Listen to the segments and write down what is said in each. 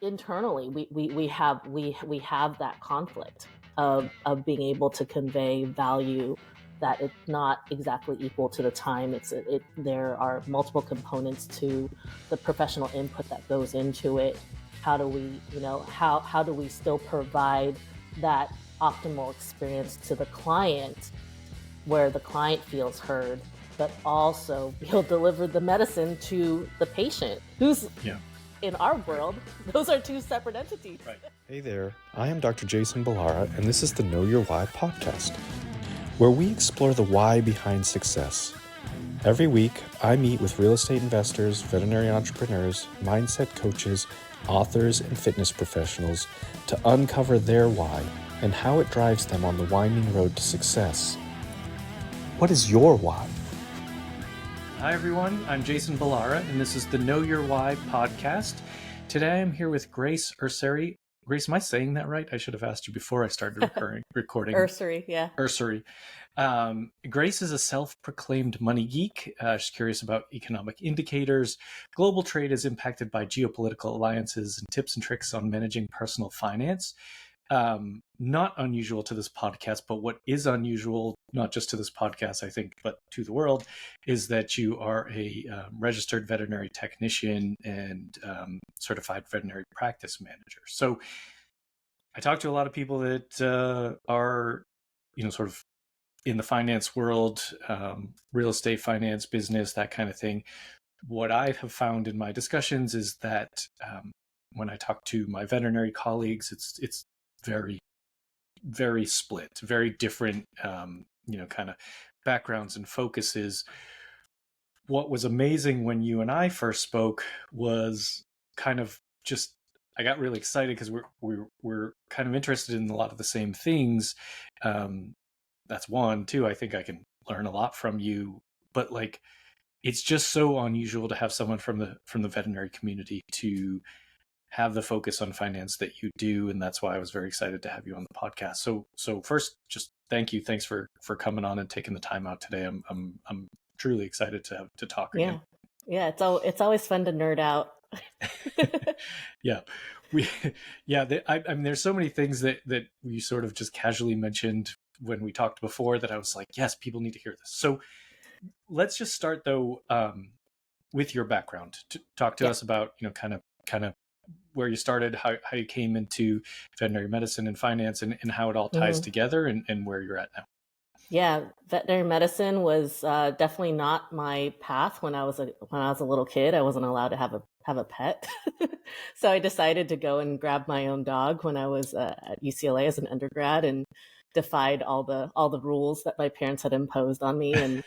internally we have that conflict of being able to convey value that it's not exactly equal to the time. There are multiple components to the professional input that goes into it. How do we, how do we still provide that optimal experience to the client where the client feels heard, but also we'll deliver the medicine to the patient who's in our world, those are two separate entities. Right. Hey there, I am Dr. Jason Ballara, and this is the Know Your Why podcast, where we explore the why behind success. Every week, I meet with real estate investors, veterinary entrepreneurs, mindset coaches, authors, and fitness professionals to uncover their why and how it drives them on the winding road to success. What is your why? Hi everyone, I'm Jason Ballara, and this is the Know Your Why podcast. Today I'm here with Grace Ursery. Grace, am I saying that right? I should have asked you before I started recording. Ursery, yeah. Ursery. Grace is a self-proclaimed money geek. She's curious about economic indicators. Global trade is impacted by geopolitical alliances and tips and tricks on managing personal finance. Not unusual to this podcast, but what is unusual, not just to this podcast, I think, but to the world, is that you are a registered veterinary technician and certified veterinary practice manager. So I talk to a lot of people that are, sort of in the finance world, real estate finance, business, that kind of thing. What I have found in my discussions is that when I talk to my veterinary colleagues, it's very, very split, very different, kind of backgrounds and focuses. What was amazing when you and I first spoke was kind of just, I got really excited because we're kind of interested in a lot of the same things. That's one. Two, I think I can learn a lot from you, but like, it's just so unusual to have someone from the veterinary community to have the focus on finance that you do, and that's why I was very excited to have you on the podcast. So first, just thank you. Thanks for coming on and taking the time out today. I'm truly excited to talk again. Yeah. It's always fun to nerd out. Yeah, I mean, there's so many things that we sort of just casually mentioned when we talked before that I was like, yes, people need to hear this. So let's just start though with your background. Talk to us about kind of where you started, how you came into veterinary medicine and finance, and how it all ties together, and where you're at now. Yeah, veterinary medicine was definitely not my path when I was a little kid. I wasn't allowed to have a pet, so I decided to go and grab my own dog when I was at UCLA as an undergrad, and defied all the rules that my parents had imposed on me. And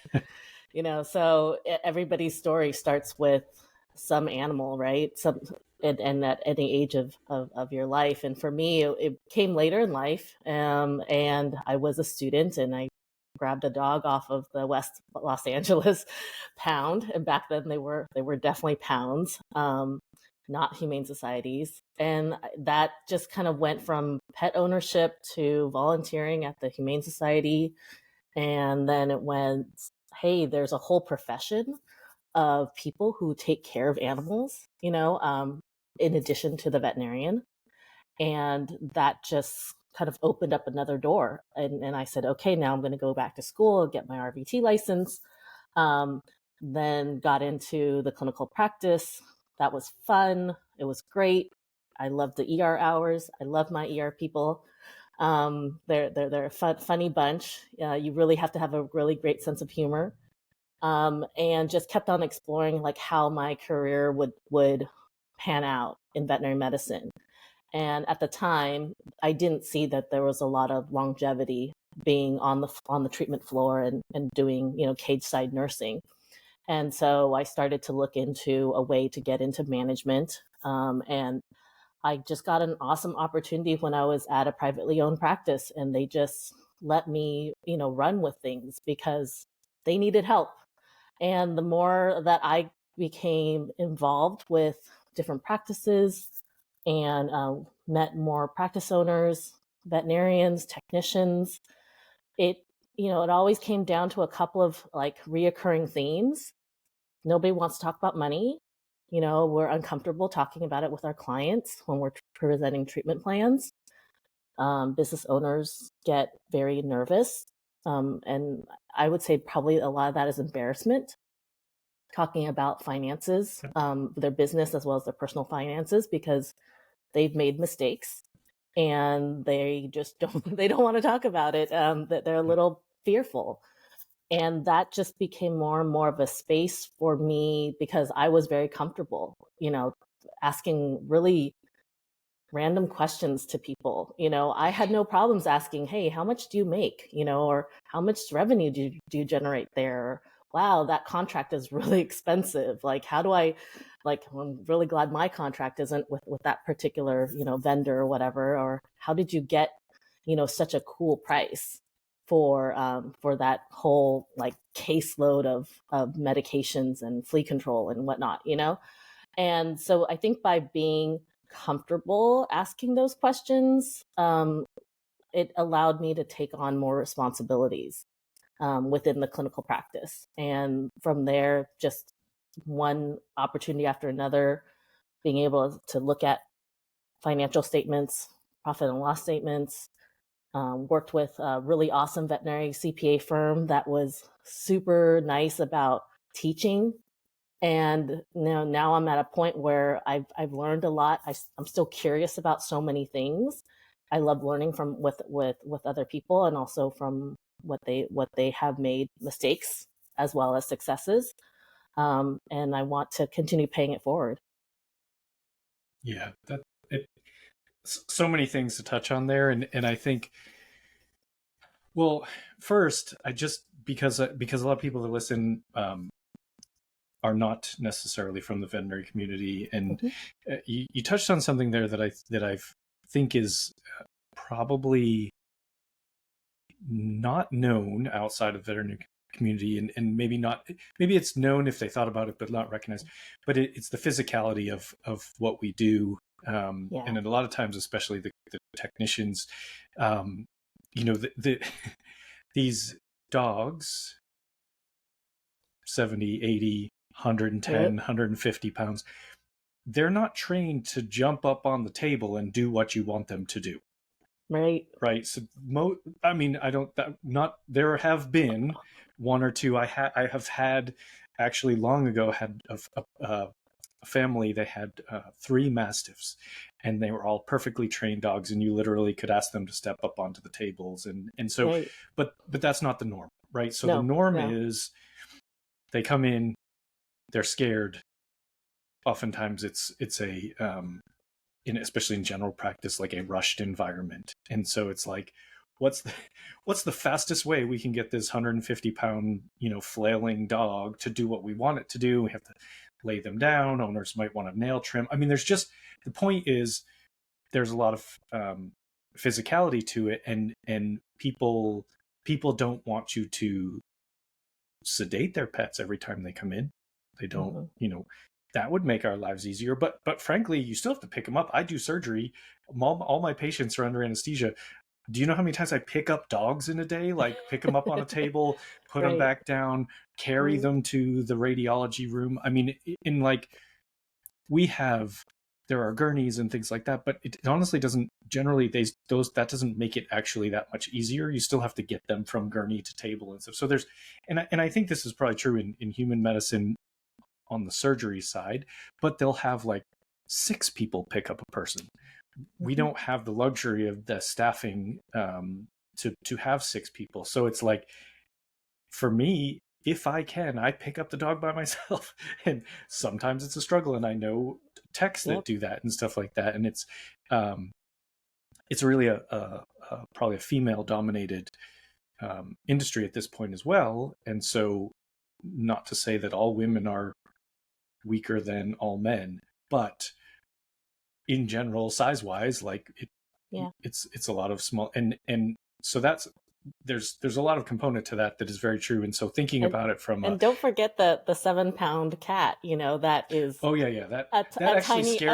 so everybody's story starts with some animal, right? And at any age of your life. And for me, it came later in life. And I was a student, and I grabbed a dog off of the West Los Angeles pound. And back then they were definitely pounds, not humane societies. And that just kind of went from pet ownership to volunteering at the Humane Society. And then it went, hey, there's a whole profession of people who take care of animals, in addition to the veterinarian. And that just kind of opened up another door. And I said, okay, now I'm going to go back to school, get my RVT license. Then got into the clinical practice. That was fun. It was great. I loved the ER hours. I love my ER people. They're a funny bunch. You really have to have a really great sense of humor. And just kept on exploring like how my career would pan out in veterinary medicine. And at the time, I didn't see that there was a lot of longevity being on the treatment floor and doing, cage side nursing. And so I started to look into a way to get into management. And I just got an awesome opportunity when I was at a privately owned practice, and they just let me, run with things because they needed help. And the more that I became involved with different practices and met more practice owners, veterinarians, technicians, it always came down to a couple of like reoccurring themes. Nobody wants to talk about money, we're uncomfortable talking about it with our clients when we're presenting treatment plans. Business owners get very nervous. And I would say probably a lot of that is embarrassment, talking about finances, their business as well as their personal finances, because they've made mistakes and they just don't want to talk about it, that they're a little fearful. And that just became more and more of a space for me because I was very comfortable, asking really random questions to people. I had no problems asking, hey, how much do you make? Or how much revenue do you generate there? Or, wow, that contract is really expensive. Like, how do I, I'm really glad my contract isn't with that particular, vendor or whatever. Or how did you get, such a cool price for that whole like caseload of medications and flea control and whatnot, And so I think by being comfortable asking those questions, it allowed me to take on more responsibilities within the clinical practice. And from there, just one opportunity after another, being able to look at financial statements, profit and loss statements, worked with a really awesome veterinary CPA firm that was super nice about teaching. And now I'm at a point where I've learned a lot. I'm still curious about so many things. I love learning from with other people, and also from what they have made mistakes as well as successes. And I want to continue paying it forward. Yeah, so many things to touch on there, and I think, well, first, I just because a lot of people that listen are not necessarily from the veterinary community, and you touched on something there that I think is probably not known outside of veterinary community, and maybe it's known if they thought about it but not recognized, but it's the physicality of what we do. And a lot of times, especially the technicians, these dogs, 70, 80, 110, 150 pounds, they're not trained to jump up on the table and do what you want them to do. Right. So there have been one or two. I have had, actually long ago, had a family. They had 3 mastiffs, and they were all perfectly trained dogs, and you literally could ask them to step up onto the tables, and so, right. but that's not the norm, right? So the norm is they come in, they're scared. Oftentimes it's a especially in general practice, like a rushed environment, and so it's like, what's the fastest way we can get this 150-pound flailing dog to do what we want it to do? We have to lay them down. Owners might want to nail trim. I mean, the point is there's a lot of physicality to it, and people don't want you to sedate their pets every time they come in. They don't, that would make our lives easier. But frankly, you still have to pick them up. I do surgery. All my patients are under anesthesia. Do you know how many times I pick up dogs in a day? Like, pick them up on a table, put them back down, carry them to the radiology room. I mean, there are gurneys and things like that, but it honestly doesn't generally, that doesn't make it actually that much easier. You still have to get them from gurney to table and stuff. So and I think this is probably true in human medicine on the surgery side, but they'll have like 6 people pick up a person. We don't have the luxury of the staffing to have 6 people. So it's like, for me, if I can, I pick up the dog by myself. And sometimes it's a struggle, and I know techs that do that and stuff like that. And it's really probably a female dominated industry at this point as well. And so, not to say that all women are weaker than all men, but in general, size wise, like it's a lot of small, and so there's a lot of component to that is very true. And so thinking about it from don't forget the 7-pound cat, that is that a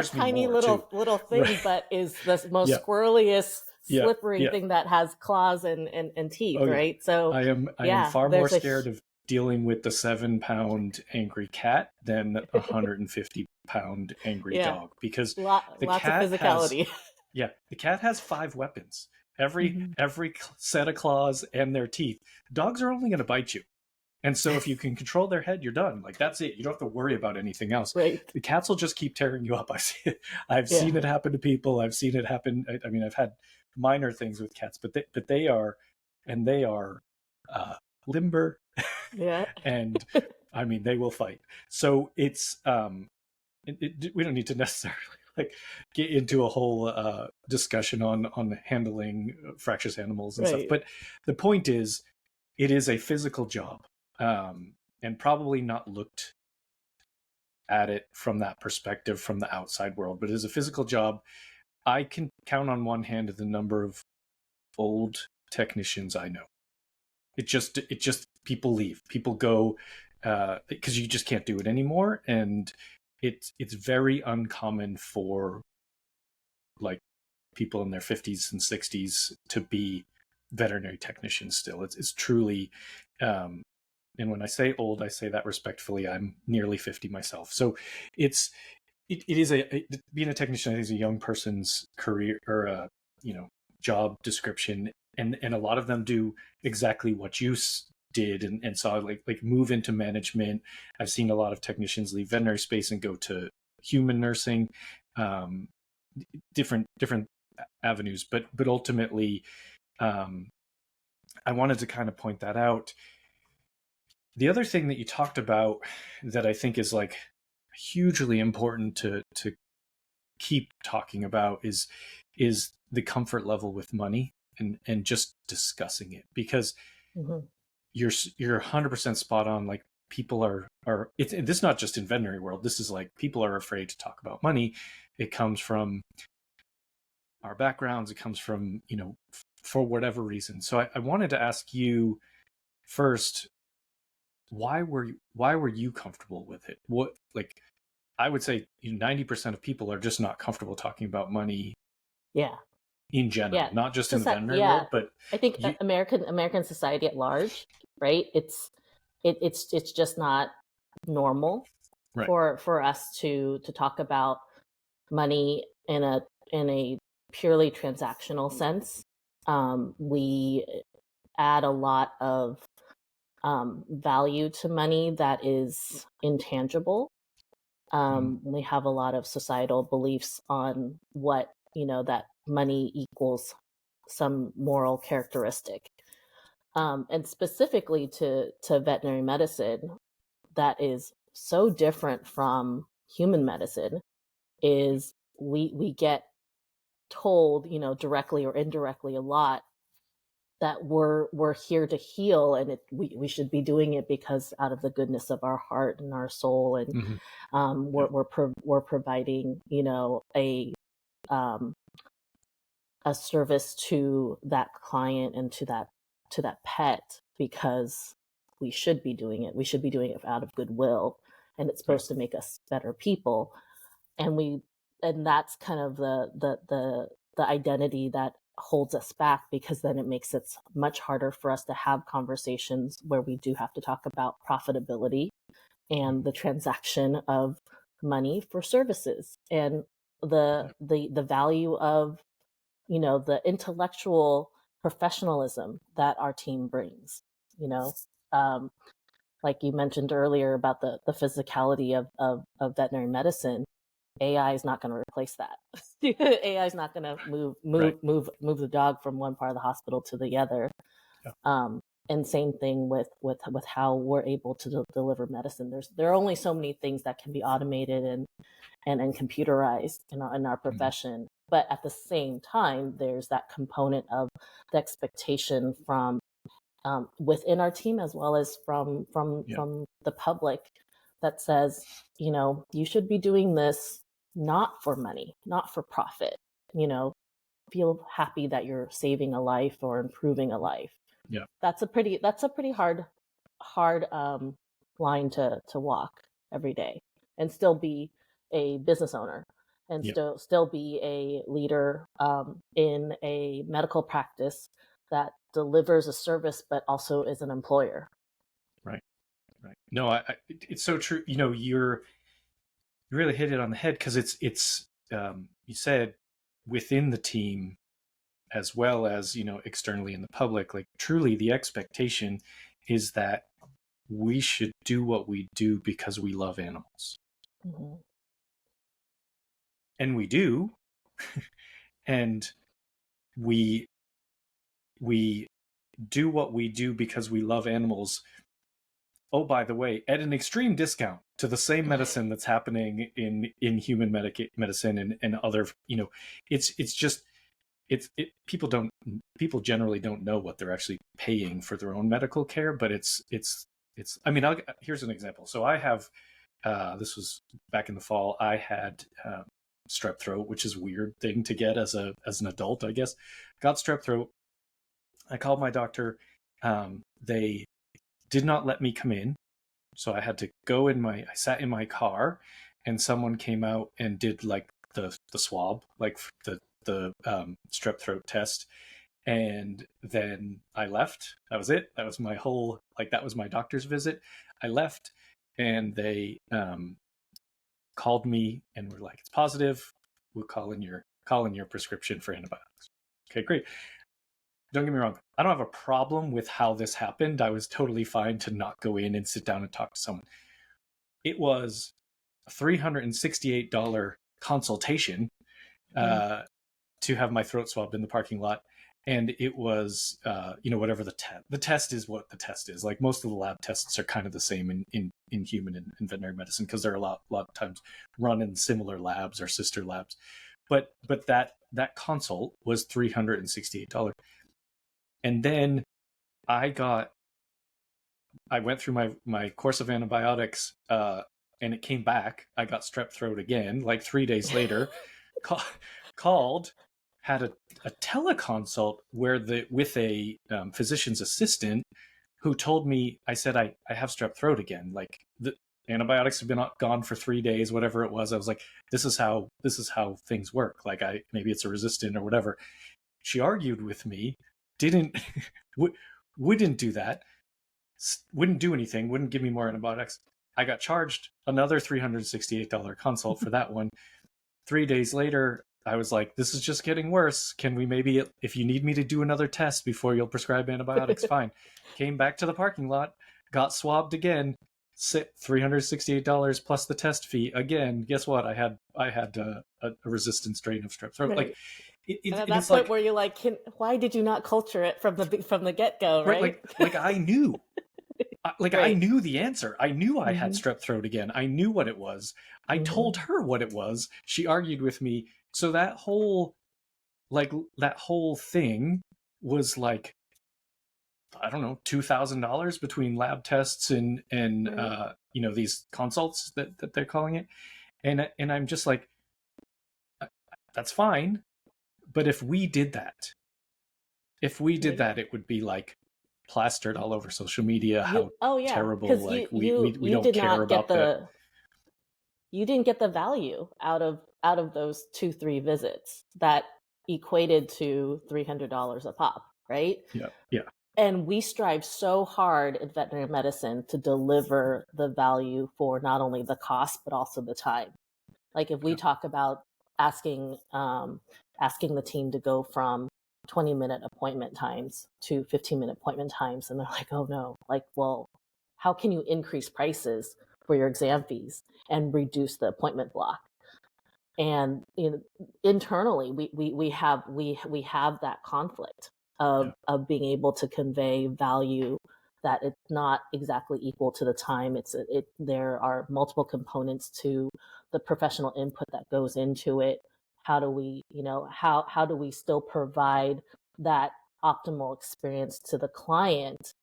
tiny little thing, right. But is the most squirreliest, slippery thing that has claws and teeth, right? So I am far more scared dealing with the 7-pound angry cat than a 150-pound angry Yeah. dog, because the Lots of cat has physicality. the cat has 5 weapons. Every Mhm. set of claws and their teeth. Dogs are only going to bite you. And so if you can control their head, you're done. Like, that's it. You don't have to worry about anything else. Right. The cats will just keep tearing you up. I've Yeah. seen it happen to people. I've seen it happen. I mean, I've had minor things with cats, but they are, and they are limber, Yeah. and I mean, they will fight. So it's we don't need to necessarily like get into a whole discussion on handling fractious animals and stuff. Right. But the point is, it is a physical job, and probably not looked at it from that perspective from the outside world, but it is a physical job. I can count on one hand the number of old technicians I know. It just people leave, people go, because you just can't do it anymore, and it's very uncommon for like people in their 50s and 60s to be veterinary technicians still. It's truly, and when I say old, I say that respectfully. I'm nearly 50 myself, so it is being a technician, I think, is a young person's career, or job description, and a lot of them do exactly what you did, and saw like move into management. I've seen a lot of technicians leave veterinary space and go to human nursing, um, different avenues, but ultimately, I wanted to kind of point that out. The other thing that you talked about that I think is like hugely important to keep talking about is the comfort level with money, and just discussing it, because Hmm. you're 100% spot on. Like, people are this is not just in veterinary world. This is like, people are afraid to talk about money. It comes from our backgrounds. It comes from, for whatever reason. So I wanted to ask you first, why were you comfortable with it? What, like, I would say 90% of people are just not comfortable talking about money Yeah. in general, Yeah. not just in the veterinary Yeah. world, but I think you, American society at large, right? It's just not normal right. for us to talk about money in a purely transactional sense. We add a lot of value to money that is intangible. We have a lot of societal beliefs on what, that money equals some moral characteristic. And specifically to veterinary medicine, that is so different from human medicine, is we get told, directly or indirectly a lot, that we're here to heal, and we should be doing it because out of the goodness of our heart and our soul, and Yeah. we're providing, um, a service to that client and to that pet, because we should be doing it. We should be doing it out of goodwill, and it's Right. supposed to make us better people. And that's kind of the identity that holds us back, because then it makes it much harder for us to have conversations where we do have to talk about profitability and the transaction of money for services, and the value of, the intellectual professionalism that our team brings. you know um, like you mentioned earlier about the physicality of veterinary medicine. AI is not going to replace that. AI is not going to Right. move the dog from one part of the hospital to the other. Yeah. And same thing with how we're able to deliver medicine. There are only so many things that can be automated and computerized in our profession. But at the same time, there's that component of the expectation from within our team, as well as from the public, that says, you should be doing this not for money, not for profit. Feel happy that you're saving a life or improving a life. Yeah. That's a pretty hard line to walk every day, and still be a business owner, and Yeah. still be a leader in a medical practice that delivers a service but also is an employer. Right. Right. No, it's so true. You really hit it on the head, because it's you said within the team as well as externally in the public, like truly the expectation is that we should do what we do because we love animals. Mm-hmm. And we do. And we do what we do because we love animals, oh, by the way, at an extreme discount to the same medicine that's happening in human medicine and other, it's just people generally don't know what they're actually paying for their own medical care. But it's I mean, here's an example. So I have this was back in the fall. I had strep throat, which is a weird thing to get as an adult, I guess. Got strep throat. I called my doctor. They did not let me come in, so I had to go I sat in my car, and someone came out and did like the swab, like the strep throat test, and then I left. That was it. That was my whole, like, that was my doctor's visit. I left, and they called me and were like, "It's positive. We'll call in your prescription for antibiotics." Okay, great. Don't get me wrong. I don't have a problem with how this happened. I was totally fine to not go in and sit down and talk to someone. It was a $368 consultation to have my throat swabbed in the parking lot. And it was, whatever the test is, what the test is. Like, most of the lab tests are kind of the same in human and veterinary medicine, because they're a lot of times run in similar labs or sister labs. But that consult was $368. And then I went through my course of antibiotics, and it came back. I got strep throat again, like 3 days later. Called, had a teleconsult with a physician's assistant, who told me, I said, I have strep throat again. Like, the antibiotics have been gone for 3 days, whatever it was. I was like, this is how things work. Like, maybe it's a resistant or whatever. She argued with me, wouldn't do that, wouldn't do anything, wouldn't give me more antibiotics. I got charged another $368 consult for that one. 3 days later, I was like, this is just getting worse. Can we maybe, if you need me to do another test before you'll prescribe antibiotics, fine. Came back to the parking lot, got swabbed again, $368 plus the test fee again. Guess what? I had a resistant strain of strep throat. Right. Like, and at that point, like, where you're like, why did you not culture it from the get-go, right? Like I knew. Right. I knew the answer. I knew I had strep throat again. I knew what it was. I told her what it was. She argued with me. So that whole thing was like, I don't know, $2,000 between lab tests and right. These consults that they're calling it. And I'm just like, that's fine. But if we did that, it would be like plastered all over social media. How terrible! Like, we don't care about that. You didn't get the value out of those 2-3 visits that equated to $300 a pop, right? Yeah. And we strive so hard in veterinary medicine to deliver the value for not only the cost but also the time. Like, if we talk about asking the team to go from 20-minute appointment times to 15-minute appointment times, and they're like, oh no, like, well, how can you increase prices for your exam fees and reduce the appointment block? And internally, we have that conflict of being able to convey value that it's not exactly equal to the time. There are multiple components to the professional input that goes into it. How do we, how do we still provide that optimal experience to the client,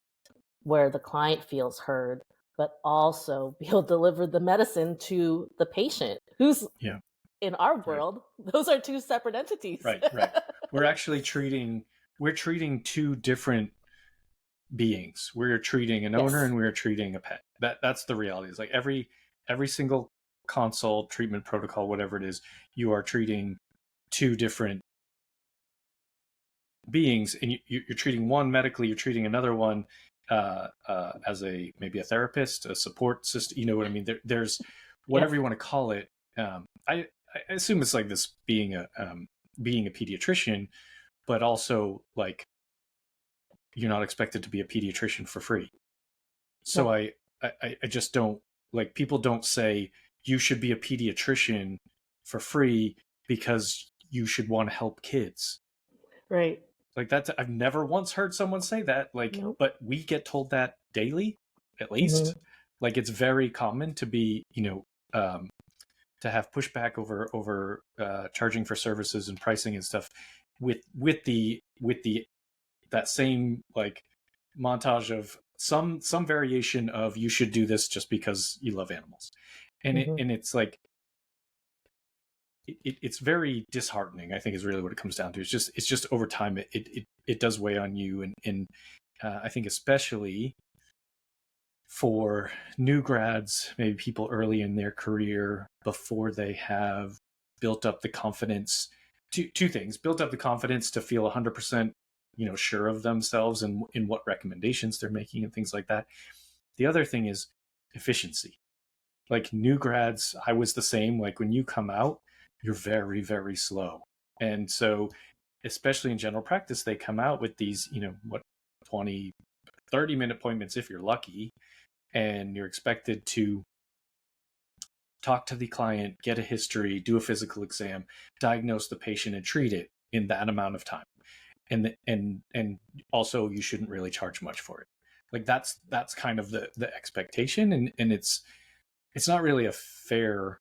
where the client feels heard, but also be able to deliver the medicine to the patient, who's in our world, those are two separate entities. Right. We're actually treating two different beings. We're treating an owner and we're treating a pet. That's the reality. It's like every single consult, treatment protocol, whatever it is, you are treating two different beings, and you're treating one medically, you're treating another one as maybe a therapist, a support system. You know what I mean? There's whatever Yes. you want to call it. I assume it's like this being a pediatrician, but also like you're not expected to be a pediatrician for free. So Right. I just don't like, people don't say you should be a pediatrician for free because you should want to help kids. Right. Like that's, I've never once heard someone say that. Like, Nope. but we get told that daily, at Hmm. least. Like it's very common to be, to have pushback over charging for services and pricing and stuff with the that same like montage of some variation of you should do this just because you love animals, and Hmm. it's like it's very disheartening. I think is really what it comes down to. It's just over time it does weigh on you, and I think especially for new grads, maybe people early in their career before they have built up the confidence. Two things: built up the confidence to feel 100%, sure of themselves and in what recommendations they're making and things like that. The other thing is efficiency. Like new grads, I was the same. Like when you come out, you're very, very slow. And so, especially in general practice, they come out with these, 20, 30-minute appointments if you're lucky. And you're expected to talk to the client, get a history, do a physical exam, diagnose the patient, and treat it in that amount of time. And also you shouldn't really charge much for it. Like that's kind of the expectation, and it's not really a fair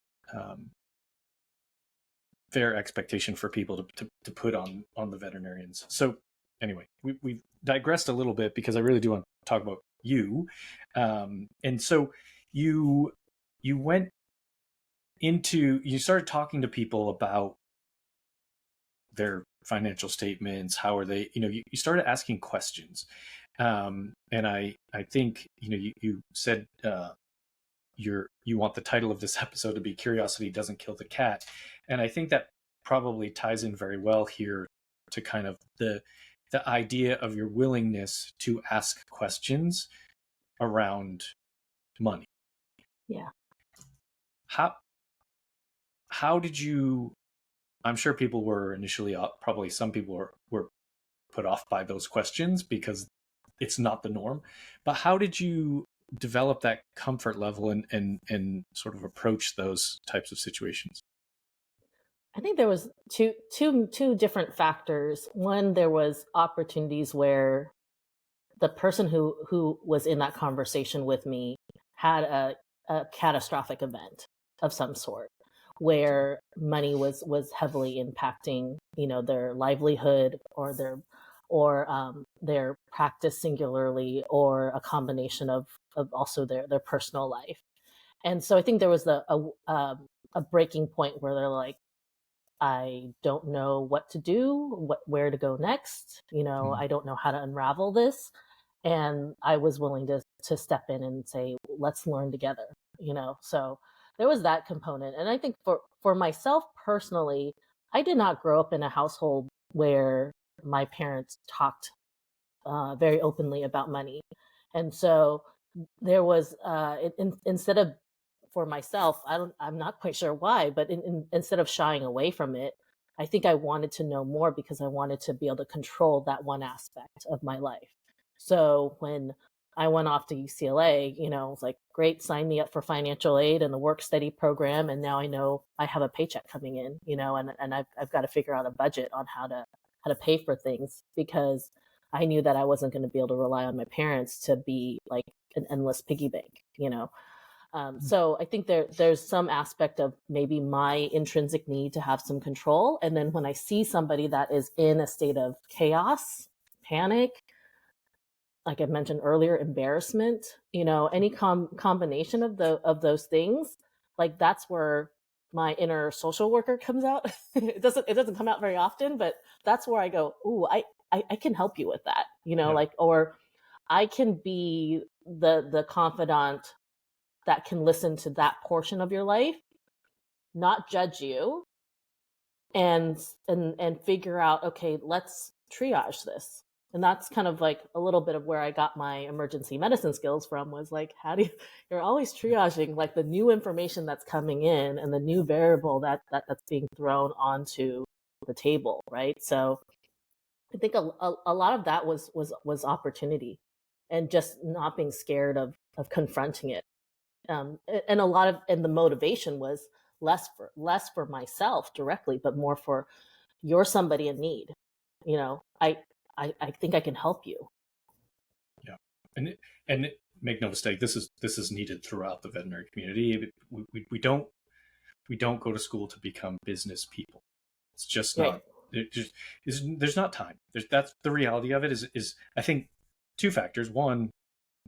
fair expectation for people to put on the veterinarians. So anyway, we've digressed a little bit because I really do want to talk about you. And so you went into, you started talking to people about their financial statements. How are they, you started asking questions. And I think, you said, you want the title of this episode to be Curiosity Doesn't Kill the Cat. And I think that probably ties in very well here to kind of the idea of your willingness to ask questions around money. Yeah. How did you, I'm sure people were initially, probably some people were put off by those questions because it's not the norm, but how did you develop that comfort level and sort of approach those types of situations? I think there was two different factors. One, there was opportunities where the person who was in that conversation with me had a catastrophic event of some sort where money was heavily impacting, their livelihood or their practice singularly, or a combination of also their personal life. And so I think there was a breaking point where they're like, I don't know what to do, where to go next. I don't know how to unravel this. And I was willing to step in and say, let's learn together, So there was that component. And I think for myself personally, I did not grow up in a household where my parents talked very openly about money. And so there was, instead of, for myself, I'm not quite sure why, but instead of shying away from it, I think I wanted to know more because I wanted to be able to control that one aspect of my life. So when I went off to UCLA, it was like, great, sign me up for financial aid and the work study program. And now I know I have a paycheck coming in, and I've got to figure out a budget on how to pay for things, because I knew that I wasn't going to be able to rely on my parents to be like an endless piggy bank. So I think there's some aspect of maybe my intrinsic need to have some control. And then when I see somebody that is in a state of chaos, panic, like I mentioned earlier, embarrassment, any combination of those things, like that's where my inner social worker comes out. It doesn't come out very often, but that's where I go, ooh, I can help you with that, Yeah. or I can be the confidant that can listen to that portion of your life, not judge you, and figure out, okay, let's triage this. And that's kind of like a little bit of where I got my emergency medicine skills from, was like, how do you, you're always triaging like the new information that's coming in and the new variable that's being thrown onto the table, right? So I think a lot of that was opportunity, and just not being scared of confronting it. And a lot of, and the motivation was less for myself directly, but more for, you're somebody in need. You know, I think I can help you. Yeah, and make no mistake, this is needed throughout the veterinary community. We don't go to school to become business people. It's just not. Right. There's not time. That's the reality of it. Is I think two factors. One,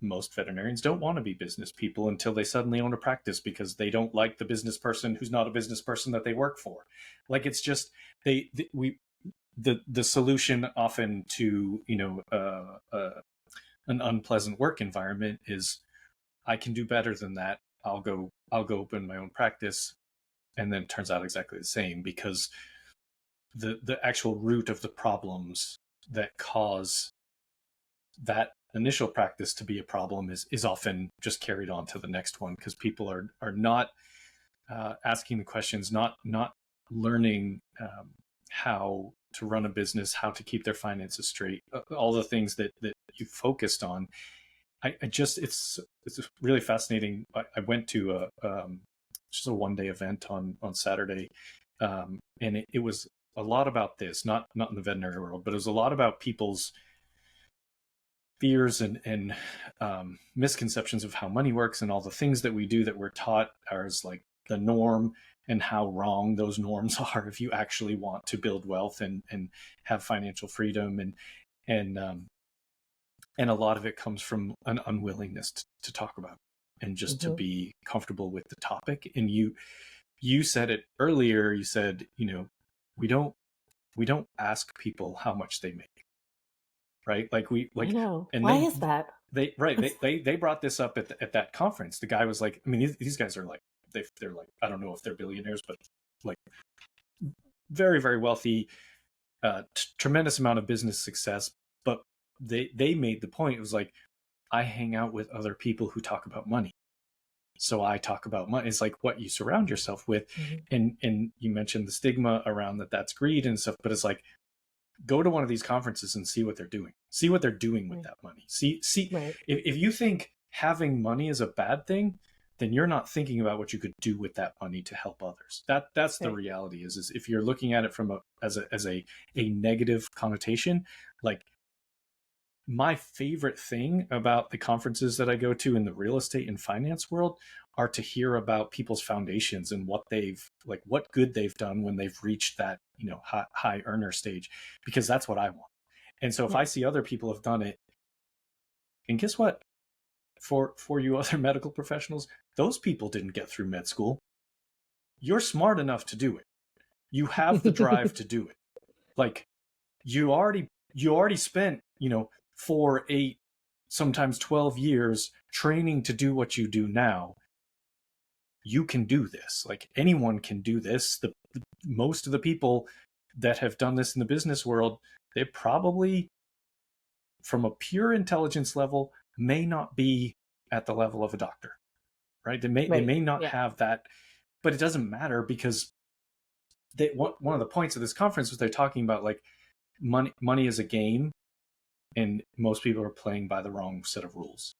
most veterinarians don't want to be business people until they suddenly own a practice, because they don't like the business person who's not a business person that they work for. Like, it's just the solution often to an unpleasant work environment is, I can do better than that. I'll go open my own practice, and then it turns out exactly the same, because the actual root of the problems that cause that initial practice to be a problem is often just carried on to the next one, because people are not asking the questions, not learning how to run a business, how to keep their finances straight, all the things that you focused on. I just, it's really fascinating. I went to just a one-day event on Saturday, and it was a lot about this, not in the veterinary world, but it was a lot about people's fears and misconceptions of how money works, and all the things that we do that we're taught are as like the norm, and how wrong those norms are if you actually want to build wealth and have financial freedom, and a lot of it comes from an unwillingness to talk about, and just to be comfortable with the topic. And you said it earlier. You said, we don't ask people how much they make, right? Like, I know. And why is that? They brought this up at that conference. The guy was like, I mean, these guys are like, they're like, I don't know if they're billionaires, but like very, very wealthy, tremendous amount of business success. But they made the point. It was like, I hang out with other people who talk about money, so I talk about money. It's like what you surround yourself with. And you mentioned the stigma around that's greed and stuff, but it's like, go to one of these conferences and see what they're doing. See what they're doing with that money. See, if you think having money is a bad thing, then you're not thinking about what you could do with that money to help others. That's the reality. Is if you're looking at it from as a negative connotation. Like, my favorite thing about the conferences that I go to in the real estate and finance world are to hear about people's foundations and what good they've done when they've reached that, high earner stage, because that's what I want. And so if I see other people have done it, and guess what? For you other medical professionals, those people didn't get through med school. You're smart enough to do it. You have the drive to do it. Like, you already spent, 4, 8, sometimes 12 years training to do what you do now. You can do this. Like, anyone can do this. Most of the people that have done this in the business world, they probably, from a pure intelligence level, may not be at the level of a doctor, right? They may not have that, but it doesn't matter, because one of the points of this conference was they're talking about, like, money is a game, and most people are playing by the wrong set of rules.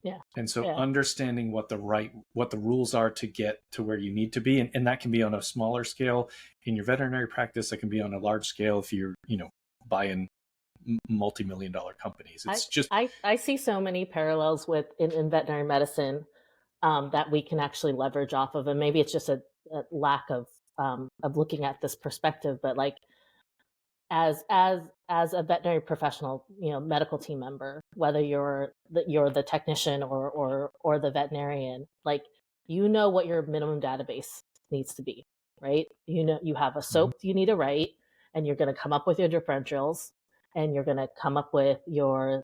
Yeah. And so understanding what the rules are to get to where you need to be, and that can be on a smaller scale in your veterinary practice. That can be on a large scale if you're, buying multi-million-dollar companies. It's I see so many parallels in veterinary medicine that we can actually leverage off of, and maybe it's just a lack of looking at this perspective. But like, as a veterinary professional, medical team member, whether you're the technician or the veterinarian, like, what your minimum database needs to be, right? You have a soap you need to write, and you're going to come up with your differentials, and you're going to come up with your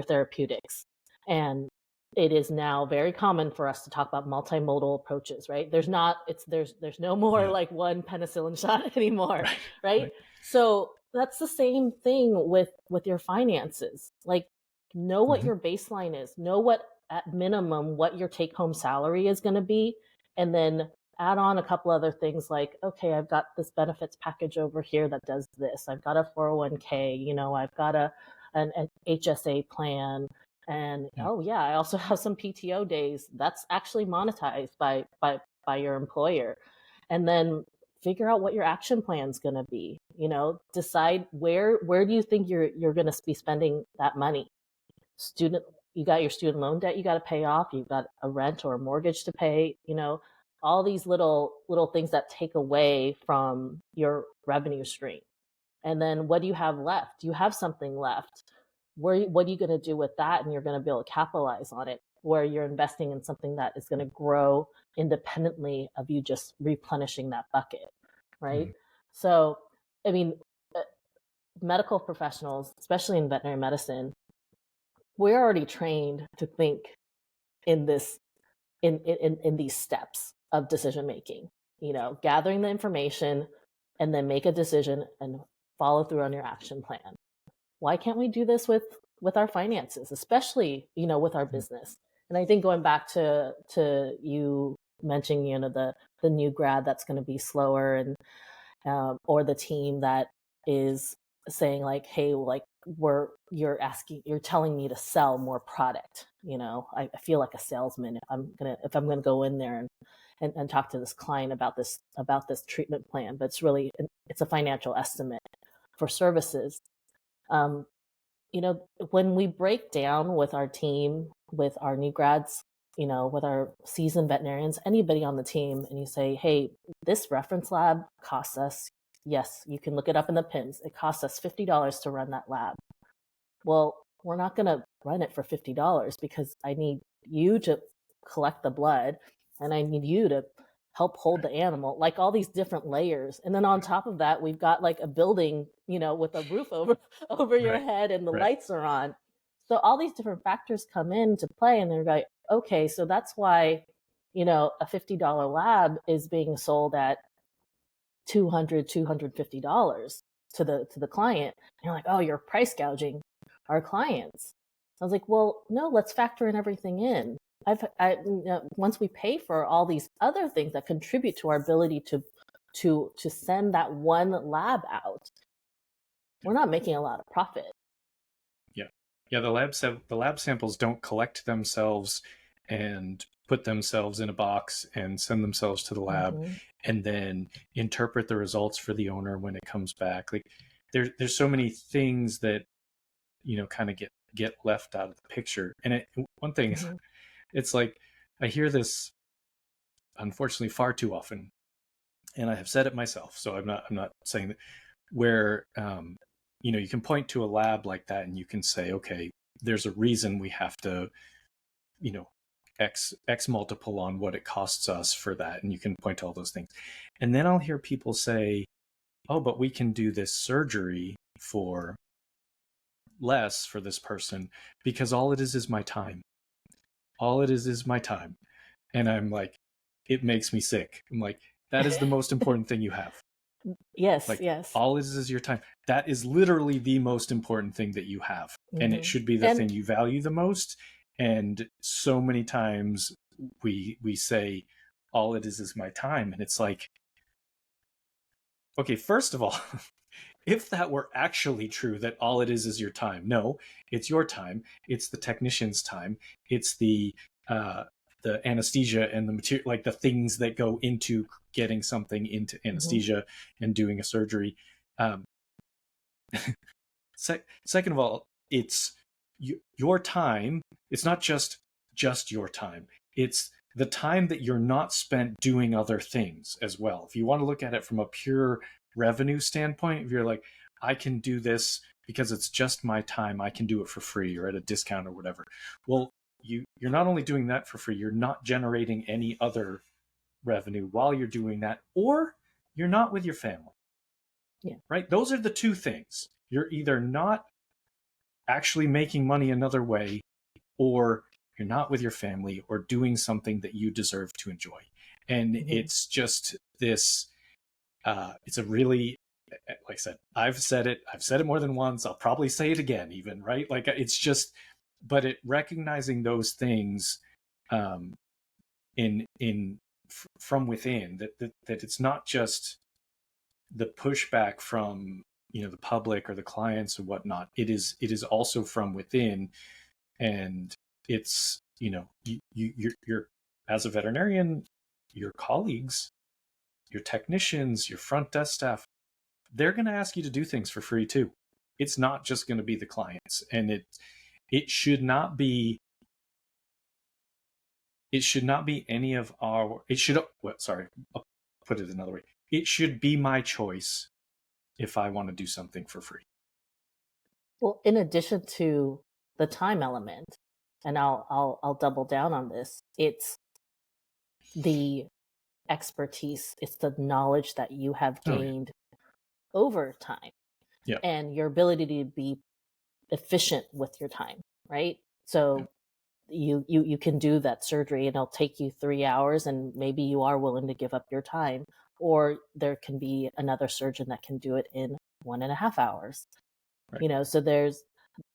therapeutics. And it is now very common for us to talk about multimodal approaches, right? There's no more like one penicillin shot anymore, right? So that's the same thing with your finances. Like, know what Mhm. your baseline is, know what at minimum what your take home salary is going to be, and then add on a couple other things like, okay, I've got this benefits package over here that does this, I've got a 401k, I've got an HSA plan, and Yeah. oh yeah, I also have some PTO days that's actually monetized by your employer. And then figure out what your action plan is going to be. Decide where do you think you're going to be spending that money. Student, you got your student loan debt you got to pay off, you've got a rent or a mortgage to pay, all these little things that take away from your revenue stream. And then what do you have left? Do you have something left? What are you going to do with that? And you're going to be able to capitalize on it, where you're investing in something that is going to grow independently of you just replenishing that bucket, right? Mhm. So, I mean, medical professionals, especially in veterinary medicine, we're already trained to think in this in these steps of decision making. Gathering the information and then make a decision and follow through on your action plan. Why can't we do this with our finances, especially with our business? And I think going back to you mentioning the new grad that's going to be slower, and or the team that is saying like, hey, like you're telling me to sell more product. I feel like a salesman if I'm gonna go in there and talk to this client about this treatment plan, but it's a financial estimate for services. um, when we break down with our team, with our new grads, with our seasoned veterinarians, anybody on the team, and you say, hey, this reference lab costs us, yes, you can look it up in the pins, it costs us $50 to run that lab. Well, we're not going to run it for $50 because I need you to collect the blood and I need you to help hold the animal, like all these different layers. And then on top of that, we've got like a building, with a roof over your Right. head and the Right. lights are on. So all these different factors come into play, and they're like, okay, so that's why, a $50 lab is being sold at $250 to the client. And you're like, oh, you're price gouging our clients. I was like, well, no, let's factor in everything in. Once we pay for all these other things that contribute to our ability to send that one lab out, we're not making a lot of profit. Yeah. The lab samples don't collect themselves and put themselves in a box and send themselves to the lab and then interpret the results for the owner when it comes back. Like there's so many things that kind of get left out of the picture. And one thing is, it's like I hear this unfortunately far too often, and I have said it myself, so I'm not saying that, where you can point to a lab like that and you can say, okay, there's a reason we have to x multiple on what it costs us for that, and you can point to all those things. And then I'll hear people say, oh, but we can do this surgery for less for this person because all it is my time. All it is my time. And I'm like, it makes me sick. I'm like, that is the most important thing you have. Yes, Like, yes. all it is your time. That is literally the most important thing that you have. And it should be the thing you value the most. And so many times we say, all it is my time. And it's like, okay, first of all, if that were actually true, that all it is your time, no, it's your time. It's the technician's time. It's the anesthesia and the material, like the things that go into getting something into anesthesia and doing a surgery. Second of all, it's your time. It's not just your time. It's the time that you're not spent doing other things as well. If you want to look at it from a pure revenue standpoint, if you're like, I can do this because it's just my time, I can do it for free or at a discount or whatever. Well, you're not only doing that for free, you're not generating any other revenue while you're doing that, or you're not with your family. Yeah. Right? Those are the two things. You're either not actually making money another way, or you're not with your family or doing something that you deserve to enjoy. And it's just this, it's a really like I said, I've said it more than once. I'll probably say it again, even, right? Like, it's just, but recognizing those things, from within, that it's not just the pushback from, the public or the clients or whatnot. It is also from within, and it's, you're as a veterinarian, your colleagues, your technicians, your front desk staff, they're going to ask you to do things for free too. It's not just going to be the clients, and it should not be any of our, I'll put it another way. It should be my choice if I want to do something for free. Well, in addition to the time element, and I'll double down on this, it's the expertise, it's the knowledge that you have gained over time, and your ability to be efficient with your time, right? So you can do that surgery and it'll take you 3 hours, and maybe you are willing to give up your time, or there can be another surgeon that can do it in 1.5 hours. Right. So there's,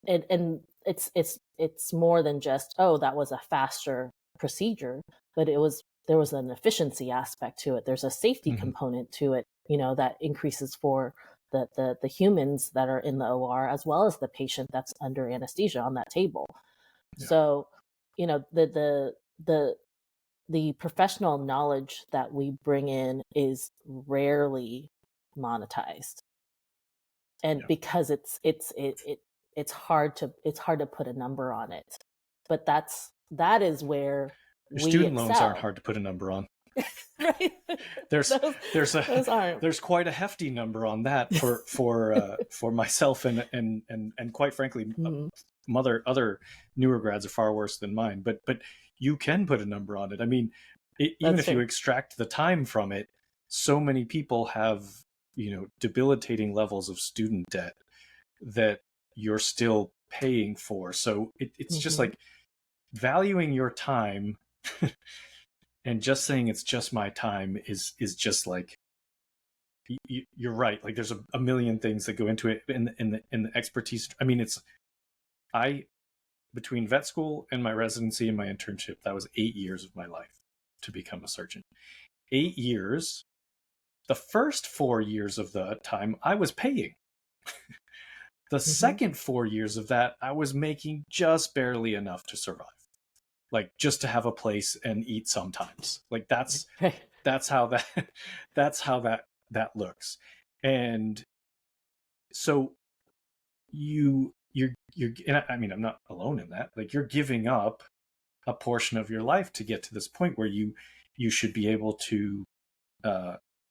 and it's more than just, oh, that was a faster procedure, but there was an efficiency aspect to it. There's a safety component to it, that increases for the humans that are in the OR, as well as the patient that's under anesthesia on that table. So, the professional knowledge that we bring in is rarely monetized. And because it's hard to put a number on it. But that is where your student loans aren't hard to put a number on. Right. There's quite a hefty number on that for myself, and quite frankly, other newer grads are far worse than mine. But you can put a number on it. I mean, even if you extract the time from it, so many people have, debilitating levels of student debt that you're still paying for. So it's just like valuing your time and just saying it's just my time is just like, you're right. Like, there's a million things that go into it in the expertise. I mean, between vet school and my residency and my internship, that was 8 years of my life to become a surgeon. 8 years. The first 4 years of the time I was paying. The second 4 years of that, I was making just barely enough to survive. Like, just to have a place and eat sometimes. Like, that's how that looks. And so you're and I mean, I'm not alone in that. Like, you're giving up a portion of your life to get to this point where you should be able to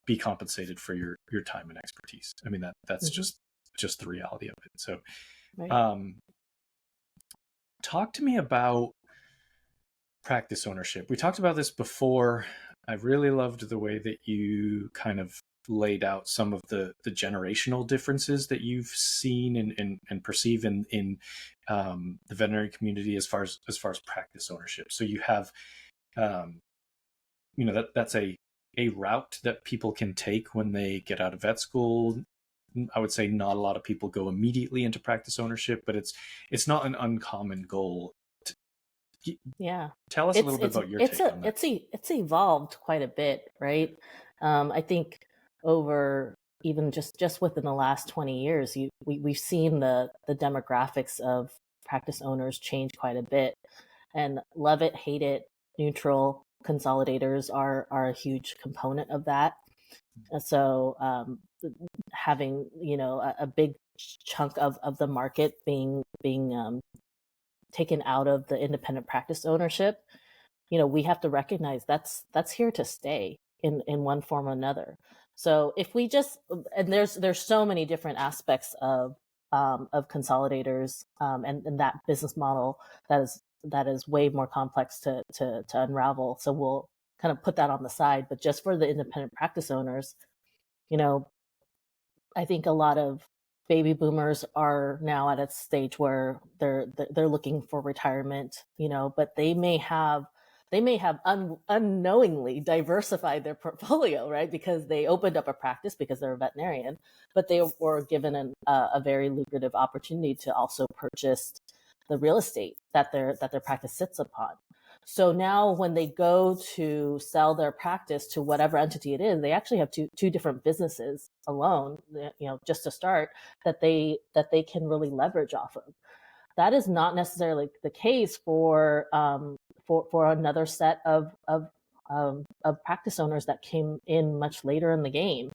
be compensated for your time and expertise. I mean, that's just the reality of it. So, talk to me about practice ownership. We talked about this before. I really loved the way that you kind of laid out some of the generational differences that you've seen and perceive in the veterinary community as far as practice ownership. So you have, that's a route that people can take when they get out of vet school. I would say not a lot of people go immediately into practice ownership, but it's not an uncommon goal. Tell us a little bit about your take on that. It's evolved quite a bit, right? I think over even just within the last 20 years, we've seen the demographics of practice owners change quite a bit, and love it, hate it, neutral consolidators are a huge component of that. So having a big chunk of the market being taken out of the independent practice ownership, we have to recognize that's here to stay in one form or another. So if we and there's so many different aspects of consolidators and that business model that is way more complex to unravel. So we'll kind of put that on the side. But just for the independent practice owners, I think a lot of baby boomers are now at a stage where they're looking for retirement, but they may have they may have unknowingly diversified their portfolio, right? Because they opened up a practice because they're a veterinarian, but they were given a very lucrative opportunity to also purchase the real estate that their practice sits upon. So now when they go to sell their practice to whatever entity it is, they actually have two different businesses alone, just to start, that they can really leverage off of. That is not necessarily the case for another set of practice owners that came in much later in the game,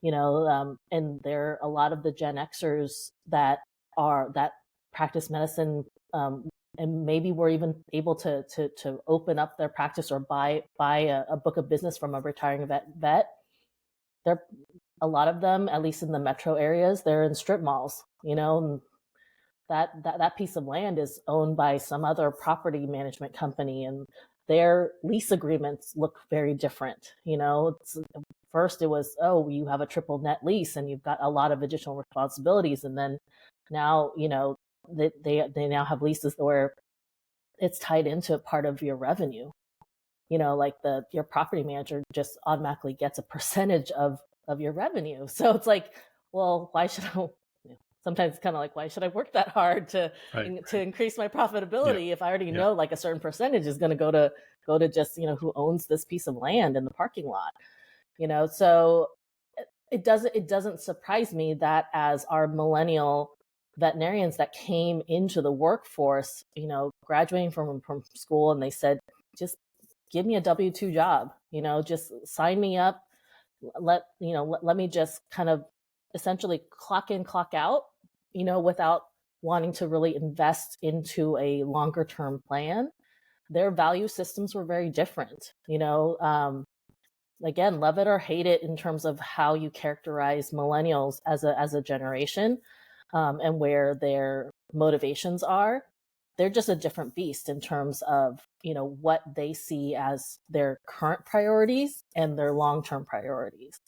and there are a lot of the Gen Xers that practice medicine, and maybe were even able to open up their practice or buy a book of business from a retiring vet. They're, a lot of them, at least in the metro areas, they're in strip malls, that piece of land is owned by some other property management company, and their lease agreements look very different. First it was, oh, you have a triple net lease and you've got a lot of additional responsibilities, and then now they now have leases where it's tied into part of your revenue. Like your property manager just automatically gets a percentage of your revenue. So it's like, well, why should I? Sometimes it's kind of like, why should I work that hard to increase my profitability if I already know like a certain percentage is going to go to just who owns this piece of land in the parking lot, So it doesn't surprise me that as our millennial veterinarians that came into the workforce, graduating from school, and they said, just give me a W-2 job, just sign me up, let me just kind of essentially clock in, clock out, without wanting to really invest into a longer term plan. Their value systems were very different. Again, love it or hate it in terms of how you characterize millennials as a generation, and where their motivations are. They're just a different beast in terms of, what they see as their current priorities and their long-term priorities.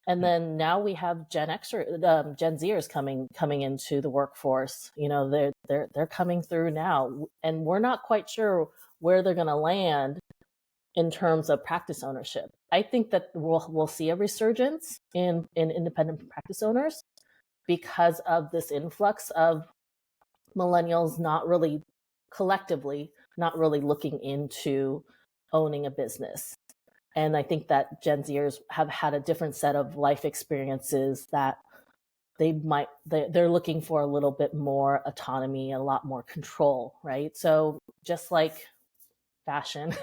And then now we have Gen Zers coming into the workforce. They're coming through now, and we're not quite sure where they're going to land in terms of practice ownership. I think that we'll see a resurgence in independent practice owners because of this influx of millennials collectively not really looking into owning a business. And I think that Gen Zers have had a different set of life experiences that they're looking for a little bit more autonomy, a lot more control, right? So just like fashion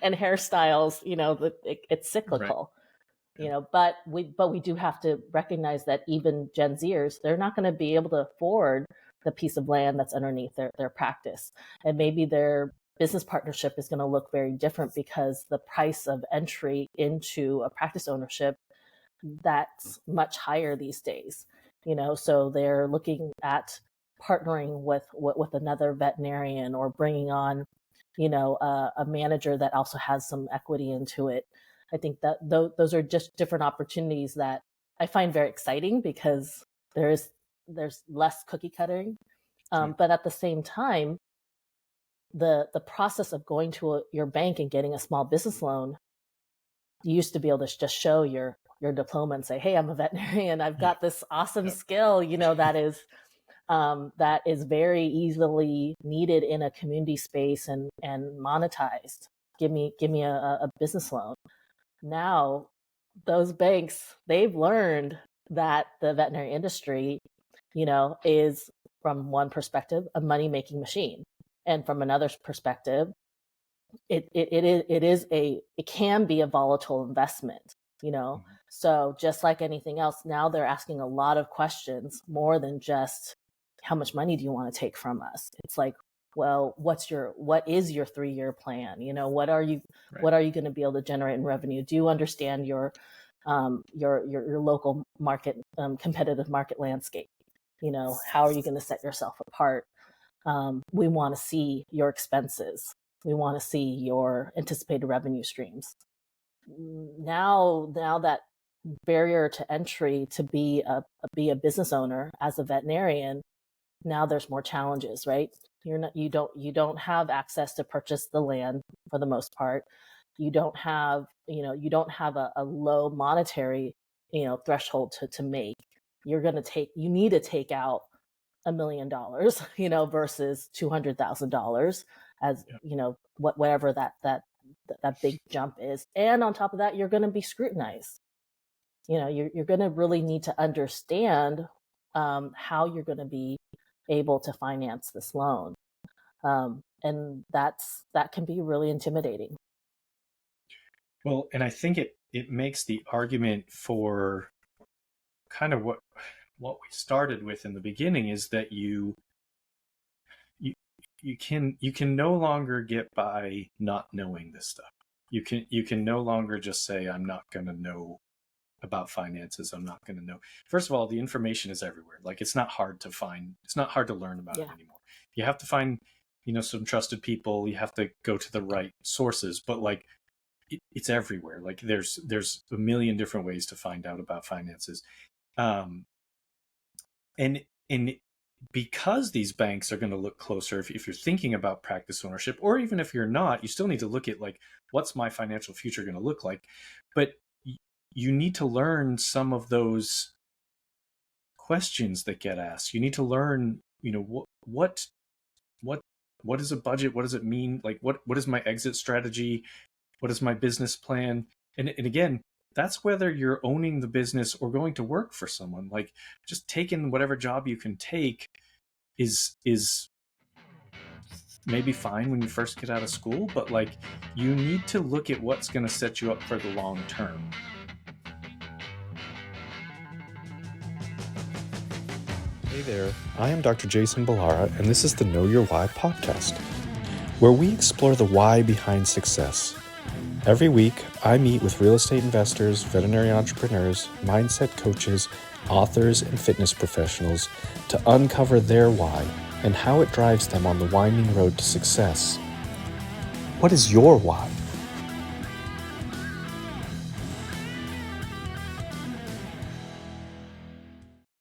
and hairstyles, it's cyclical, but we do have to recognize that even Gen Zers, they're not going to be able to afford the piece of land that's underneath their practice. And maybe their business partnership is going to look very different because the price of entry into a practice ownership, that's much higher these days. So they're looking at partnering with another veterinarian, or bringing on, a manager that also has some equity into it. I think that those are just different opportunities that I find very exciting, because there's less cookie cutting, but at the same time, the process of going to your bank and getting a small business loan, you used to be able to just show your diploma and say, hey, I'm a veterinarian, I've got this awesome skill, that is very easily needed in a community space and monetized. Give me a business loan. Now, those banks, they've learned that the veterinary industry, is, from one perspective, a money-making machine. And from another perspective, it can be a volatile investment, So just like anything else, now they're asking a lot of questions, more than just how much money do you want to take from us? It's like, well, what is your 3-year plan? What are you going to be able to generate in revenue? Do you understand your local market, competitive market landscape? How are you going to set yourself apart? We want to see your expenses. We want to see your anticipated revenue streams. Now that barrier to entry to be a business owner as a veterinarian, now there's more challenges, right? You don't have access to purchase the land for the most part. You don't have a low monetary, threshold to make. You need to take out $1 million, versus $200,000 as, whatever that big jump is. And on top of that, you're going to be scrutinized. You're going to really need to understand how you're going to be able to finance this loan. And that can be really intimidating. Well, and I think it makes the argument for kind of what we started with in the beginning, is that you can no longer get by not knowing this stuff. You can no longer just say, I'm not going to know about finances. I'm not going to know. First of all, the information is everywhere. Like, it's not hard to find. It's not hard to learn about it anymore. You have to find, some trusted people. You have to go to the right sources, but like, it's everywhere. Like, there's a million different ways to find out about finances. And because these banks are going to look closer, if you're thinking about practice ownership, or even if you're not, you still need to look at, like, what's my financial future going to look like? But you need to learn some of those questions that get asked. You need to learn, what is a budget? What does it mean? Like, what is my exit strategy? What is my business plan? And again, that's whether you're owning the business or going to work for someone. Like, just taking whatever job you can take is maybe fine when you first get out of school, but like, you need to look at what's going to set you up for the long term. Hey there, I am Dr. Jason Ballara, and this is the Know Your Why podcast, where we explore the why behind success. Every week, I meet with real estate investors, veterinary entrepreneurs, mindset coaches, authors, and fitness professionals to uncover their why and how it drives them on the winding road to success. What is your why?